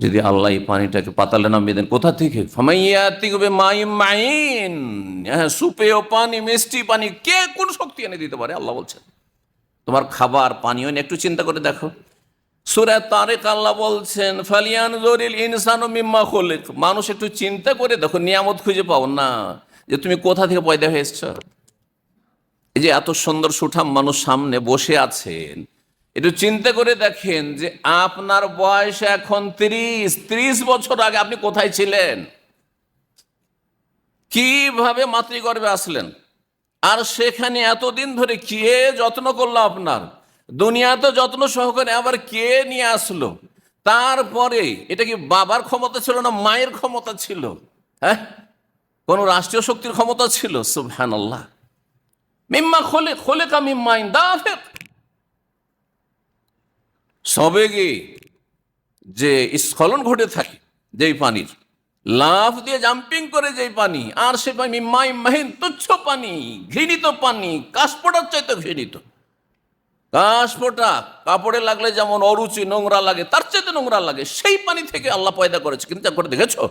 যদি আল্লাহ এই পানিটাকে পাতালে নামিয়ে দেন, কোথা থেকে? ফামাইয়াতিকুবে মাইম মাইন, হ্যাঁ, সুপেয় পানি, মিষ্টি পানি, কে কোন শক্তি এনে দিতে পারে? আল্লাহ বলছেন তোমার খাবার পানীয় নিয়ে একটু চিন্তা করে দেখো। সূরা তারিক আল্লাহ বলছেন ফালিয়ানজুরিল ইনসানু মিম্মা খুলিক, মানুষ একটু চিন্তা করে দেখো, নিয়ামত খুঁজে পাও না যে তুমি কোথা থেকে পয়দা হয়ে এসছো। এই যে এত সুন্দর সুঠাম মানুষ সামনে বসে আছেন, একটু চিন্তা করে দেখেন যে আপনার বয়স এখন 30 বছর আগে আপনি কোথায় ছিলেন, কিভাবে মাতৃগর্ভে আসলেন, আর সেখানে এতদিন ধরে কে যত্ন করলো আপনার, দুনিয়াতে যত্ন সহকারে আবার কে নিয়ে আসলো। তারপরে এটা কি বাবার ক্ষমতা ছিল না মায়ের ক্ষমতা ছিল? হ্যাঁ, কোন রাষ্ট্রীয় শক্তির ক্ষমতা ছিল? সুবহানাল্লাহ। মিম্মা খোলে খোলে কা মিম্মাইন দাফিক, সবেগে যে স্খলন ঘটে থাকে যেই পানির, লাফ দিয়ে জাম্পিং করে যেই পানি, আর সে পানি মিম্মাই মাহিন, তুচ্ছ পানি, ঘৃণিত পানি, কাশপোটার চাইতে ঘৃণিত। কাশপোটা কাপড়ে লাগলে যেমন অরুচি নোংরা লাগে, তার চাইতে নোংরা লাগে, সেই পানি থেকে আল্লাহ পয়দা করেছে। কিন্তু করে দেখেছো